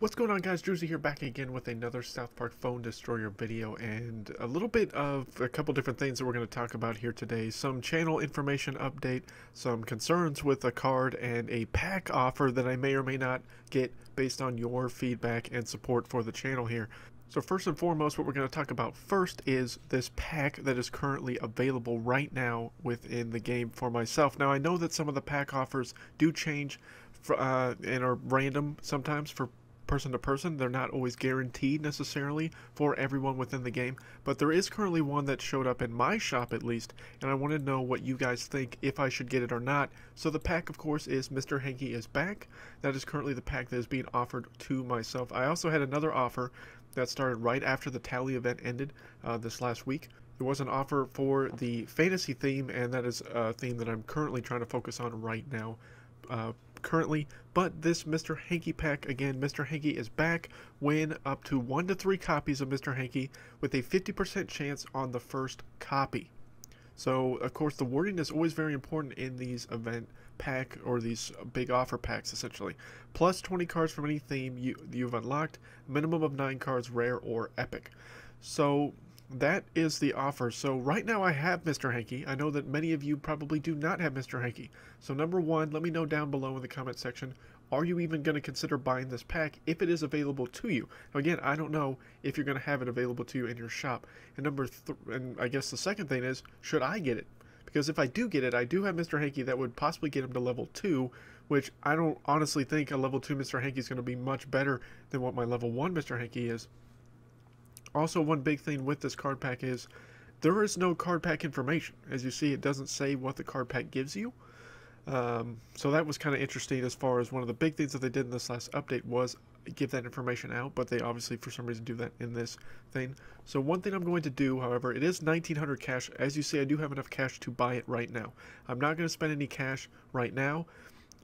What's going on, guys? Drewzy here, back again with another South Park Phone Destroyer video, and a little bit of a couple different things that we're going to talk about here today. Some channel information update, some concerns with a card, and a pack offer that I may or may not get based on your feedback and support for the channel here. So first and foremost, what we're going to talk about first is this pack that is currently available right now within the game for myself. Now, I know that some of the pack offers do change and are random sometimes for person to person. They're not always guaranteed necessarily for everyone within the game, but there is currently one that showed up in my shop at least, and I want to know what you guys think, if I should get it or not. So the pack, of course, is Mr. Hanky is Back. That is currently the pack that is being offered to myself. I also had another offer that started right after the Tally event ended this last week. It was an offer for the fantasy theme, and that is a theme that I'm currently trying to focus on right now. But this Mr. Hanky pack, again, Mr. Hanky is back, win up to 1 to 3 copies of Mr. Hanky with a 50% chance on the first copy. So, of course, the wording is always very important in these event pack, or these big offer packs, essentially. Plus 20 cards from any theme you've unlocked, minimum of 9 cards, rare or epic. So that is the offer. So right now I have Mr. Hanky. I know that many of you probably do not have Mr. Hanky. So number one, let me know down below in the comment section, are you even going to consider buying this pack if it is available to you? Now again, I don't know if you're going to have it available to you in your shop. And and I guess the second thing is, should I get it? Because if I do get it, I do have Mr. Hanky that would possibly get him to level 2, which I don't honestly think a level 2 Mr. Hanky is going to be much better than what my level 1 Mr. Hanky is. Also, one big thing with this card pack is there is no card pack information. As you see, it doesn't say what the card pack gives you. So that was kind of interesting, as far as one of the big things that they did in this last update was give that information out, but they obviously for some reason do that in this thing. So one thing I'm going to do, however, it is 1900 cash. As you see, I do have enough cash to buy it right now. I'm not going to spend any cash right now.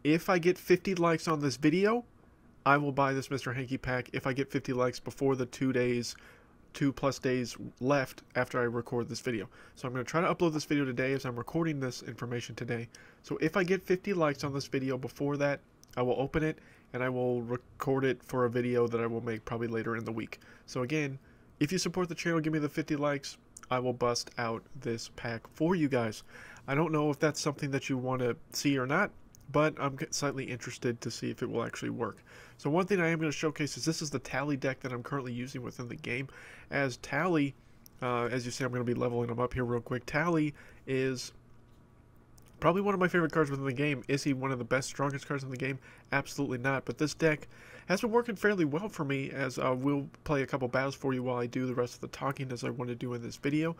If I get 50 likes on this video, I will buy this Mr. Hanky pack if I get 50 likes before the 2+ days left after I record this video. So I'm going to try to upload this video today, as I'm recording this information today. So if I get 50 likes on this video before that, I will open it and I will record it for a video that I will make probably later in the week. So again, if you support the channel, give me the 50 likes, I will bust out this pack for you guys. I don't know if that's something that you want to see or not, but I'm slightly interested to see if it will actually work. So one thing I am going to showcase is this is the Tally deck that I'm currently using within the game. As Tally, as you see, I'm going to be leveling them up here real quick. Tally is probably one of my favorite cards within the game. Is he one of the best, strongest cards in the game? Absolutely not. But this deck has been working fairly well for me, as we'll play a couple battles for you while I do the rest of the talking, as I want to do in this video.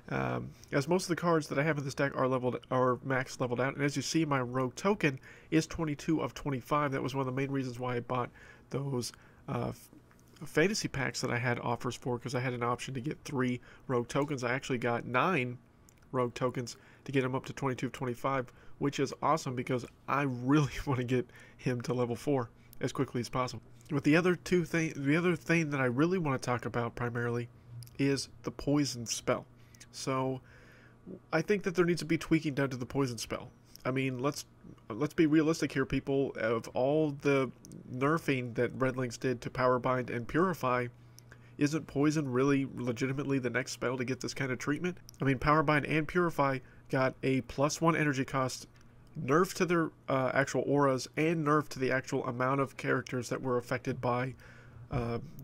As most of the cards that I have in this deck are max leveled out, and as you see, my rogue token is 22 of 25. That was one of the main reasons why I bought those fantasy packs that I had offers for, because I had an option to get 3 rogue tokens. I actually got 9 rogue tokens to get him up to 22 of 25, which is awesome because I really want to get him to level 4 as quickly as possible. With the other thing that I really want to talk about primarily is the poison spell. So I think that there needs to be tweaking done to the poison spell. I mean, let's be realistic here, people. Of all the nerfing that Redlinks did to Power Bind and Purify, isn't poison really legitimately the next spell to get this kind of treatment? I mean, Power Bind and Purify got a +1 energy cost, nerf to their actual auras, and nerf to the actual amount of characters that were affected by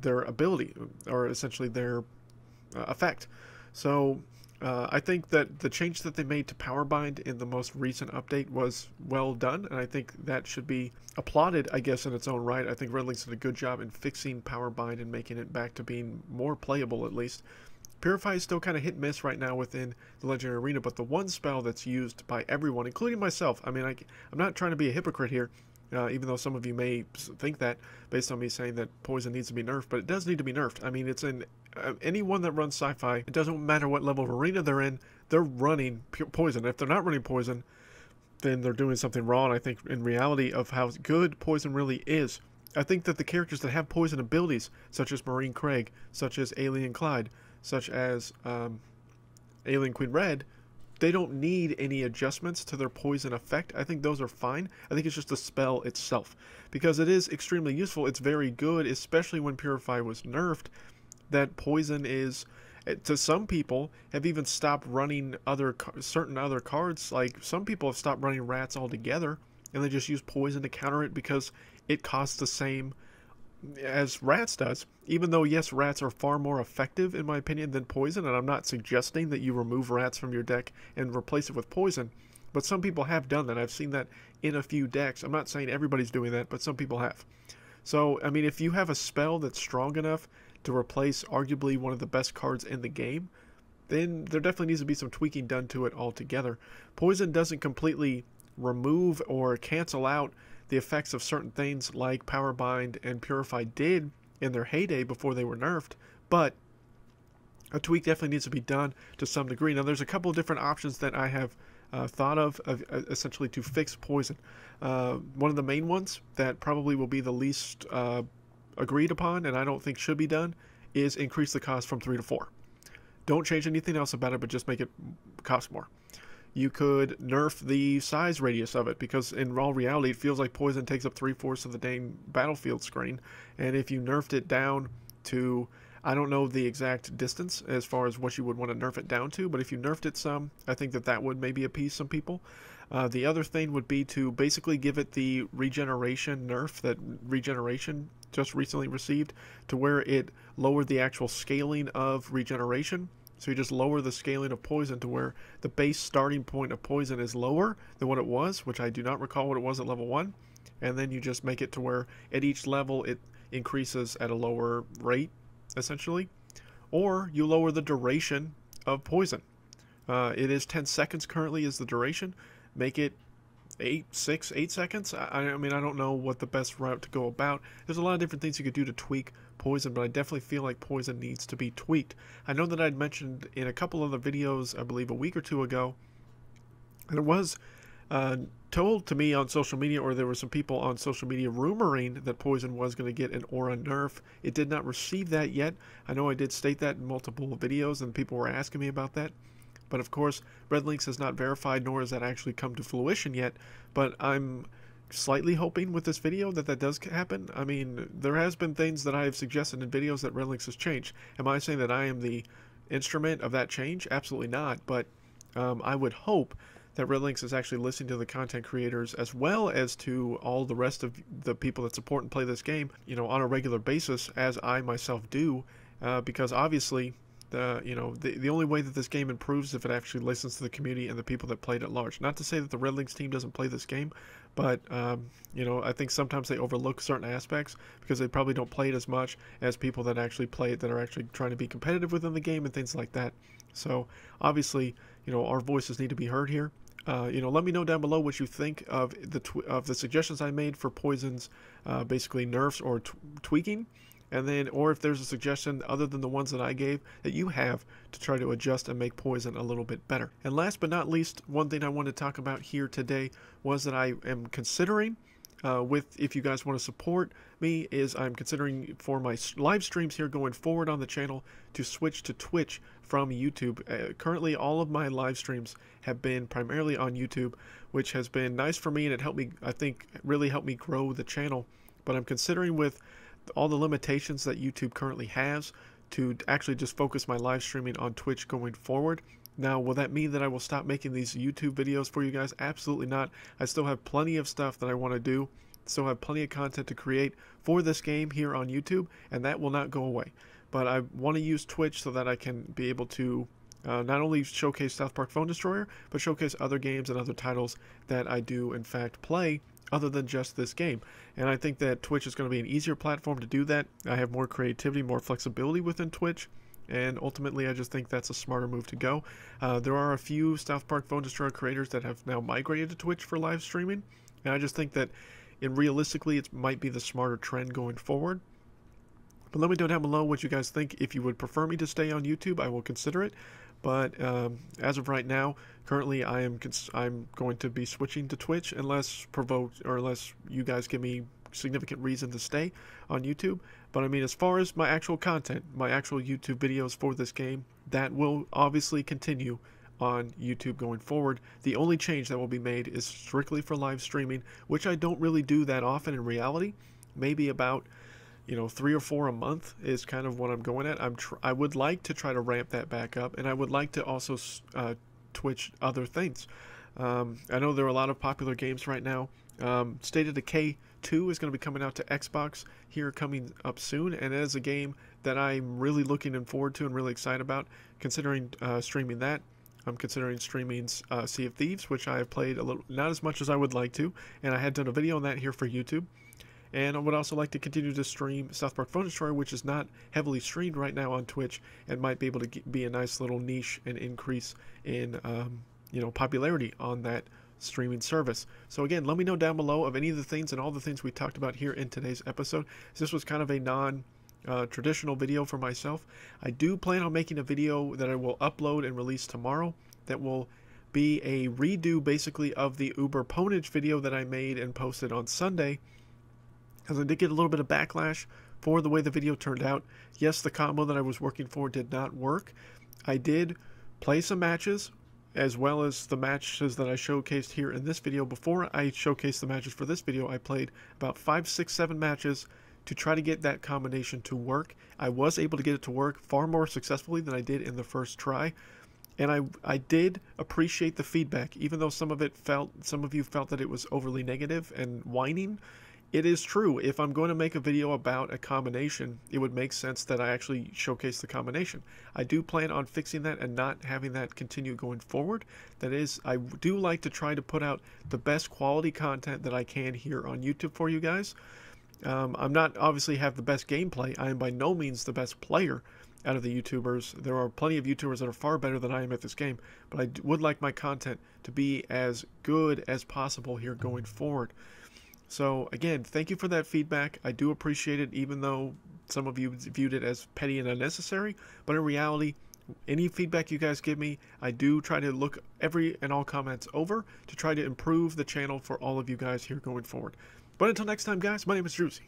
their ability, or essentially their effect. So I think that the change that they made to Power Bind in the most recent update was well done, and I think that should be applauded, I guess, in its own right. I think Redlinks did a good job in fixing Power Bind and making it back to being more playable, at least. Purify is still kind of hit and miss right now within the Legendary Arena, but the one spell that's used by everyone, including myself, I mean, I'm not trying to be a hypocrite here, even though some of you may think that based on me saying that poison needs to be nerfed, but it does need to be nerfed. I mean, it's in anyone that runs sci-fi, it doesn't matter what level of arena they're in, they're running poison. If they're not running poison, then they're doing something wrong, I think, in reality of how good poison really is. I think that the characters that have poison abilities, such as Marine Craig, such as Alien Clyde, such as Alien Queen Red, they don't need any adjustments to their poison effect. I think those are fine. I think it's just the spell itself, because it is extremely useful. It's very good, especially when Purify was nerfed. That poison is, to some people, have even stopped running certain other cards. Like, some people have stopped running rats altogether, and they just use poison to counter it because it costs the same as rats does. Even though, yes, rats are far more effective, in my opinion, than poison, and I'm not suggesting that you remove rats from your deck and replace it with poison, but some people have done that. I've seen that in a few decks. I'm not saying everybody's doing that, but some people have. So, I mean, if you have a spell that's strong enough to replace arguably one of the best cards in the game, then there definitely needs to be some tweaking done to it altogether. Poison doesn't completely remove or cancel out the effects of certain things like Power Bind and Purify did in their heyday before they were nerfed, but a tweak definitely needs to be done to some degree. Now, there's a couple of different options that I have thought of essentially to fix poison. One of the main ones that probably will be the least agreed upon, and I don't think should be done, is increase the cost from 3 to 4. Don't change anything else about it, but just make it cost more. You could nerf the size radius of it, because in all reality, it feels like poison takes up 3/4 of the dang battlefield screen. And if you nerfed it down to, I don't know the exact distance as far as what you would want to nerf it down to, but if you nerfed it some, I think that would maybe appease some people. The other thing would be to basically give it the regeneration nerf that regeneration just recently received, to where it lowered the actual scaling of regeneration. So you just lower the scaling of poison to where the base starting point of poison is lower than what it was, which I do not recall what it was at level 1. And then you just make it to where at each level it increases at a lower rate, essentially. Or you lower the duration of poison. It is 10 seconds currently is the duration. Make it 8 seconds. I mean, I don't know what the best route to go about. There's a lot of different things you could do to tweak poison, but I definitely feel like poison needs to be tweaked. I know that I'd mentioned in a couple of the videos, I believe a week or two ago, there was told to me on social media, or there were some people on social media rumoring that poison was going to get an aura nerf. It did not receive that yet. I know I did state that in multiple videos, and people were asking me about that. But of course, Red Links has not verified, nor has that actually come to fruition yet. But I'm slightly hoping with this video that does happen. I mean, there has been things that I have suggested in videos that Red Links has changed. Am I saying that I am the instrument of that change? Absolutely not. But I would hope that Red Links is actually listening to the content creators as well as to all the rest of the people that support and play this game, you know, on a regular basis, as I myself do, because obviously the only way that this game improves is if it actually listens to the community and the people that played at large. Not to say that the Red Links team doesn't play this game, but I think sometimes they overlook certain aspects because they probably don't play it as much as people that actually play it, that are actually trying to be competitive within the game and things like that. So obviously, our voices need to be heard here. Let me know down below what you think of the suggestions I made for poison's basically nerfs or tweaking. And then, or if there's a suggestion other than the ones that I gave that you have to try to adjust and make poison a little bit better. And last but not least, one thing I wanted to talk about here today was that I am considering, if you guys want to support me, is I'm considering for my live streams here going forward on the channel to switch to Twitch from YouTube. Currently, all of my live streams have been primarily on YouTube, which has been nice for me, and it helped me, I think, really helped me grow the channel. But I'm considering, with all the limitations that YouTube currently has, to actually just focus my live streaming on Twitch going forward. Now, will that mean that I will stop making these YouTube videos for you guys? Absolutely not. I still have plenty of stuff that I want to do. Still have plenty of content to create for this game here on YouTube, and that will not go away. But I want to use Twitch so that I can be able to not only showcase South Park Phone Destroyer, but showcase other games and other titles that I do in fact play other than just this game. And I think that Twitch is going to be an easier platform to do that. I have more creativity, more flexibility within Twitch, and ultimately I just think that's a smarter move to go. There are a few South Park Phone Destroyer creators that have now migrated to Twitch for live streaming, and I just think that realistically it might be the smarter trend going forward. But let me know down below what you guys think. If you would prefer me to stay on YouTube, I will consider it. But as of right now, currently I'm going to be switching to Twitch unless provoked, or unless you guys give me significant reason to stay on YouTube. But I mean, as far as my actual content, my actual YouTube videos for this game, that will obviously continue on YouTube going forward. The only change that will be made is strictly for live streaming, which I don't really do that often in reality. Maybe about 3 or 4 a month is kind of what I'm going at. I would like to try to ramp that back up, and I would like to also Twitch other things. I know there are a lot of popular games right now. State of Decay 2 is going to be coming out to Xbox here coming up soon, and it is a game that I'm really looking forward to and really excited about, considering streaming that. I'm considering streaming Sea of Thieves, which I have played a little, not as much as I would like to, and I had done a video on that here for YouTube. And I would also like to continue to stream South Park Phone Destroyer, which is not heavily streamed right now on Twitch, and might be able to be a nice little niche and increase in popularity on that streaming service. So again, let me know down below of any of the things and all the things we talked about here in today's episode. This was kind of a non-traditional video for myself. I do plan on making a video that I will upload and release tomorrow that will be a redo basically of the Uber Ponage video that I made and posted on Sunday, because I did get a little bit of backlash for the way the video turned out. Yes, the combo that I was working for did not work. I did play some matches, as well as the matches that I showcased here in this video. Before I showcased the matches for this video, I played about 5, 6, 7 matches to try to get that combination to work. I was able to get it to work far more successfully than I did in the first try. And I did appreciate the feedback, even though some of you felt that it was overly negative and whining. It is true. If I'm going to make a video about a combination, it would make sense that I actually showcase the combination. I do plan on fixing that and not having that continue going forward. That is, I do like to try to put out the best quality content that I can here on YouTube for you guys. I'm not obviously have the best gameplay. I am by no means the best player out of the YouTubers. There are plenty of YouTubers that are far better than I am at this game, but I would like my content to be as good as possible here going forward. So again, thank you for that feedback. I do appreciate it, even though some of you viewed it as petty and unnecessary. But in reality, any feedback you guys give me, I do try to look every and all comments over to try to improve the channel for all of you guys here going forward. But until next time, guys, my name is Drewzy.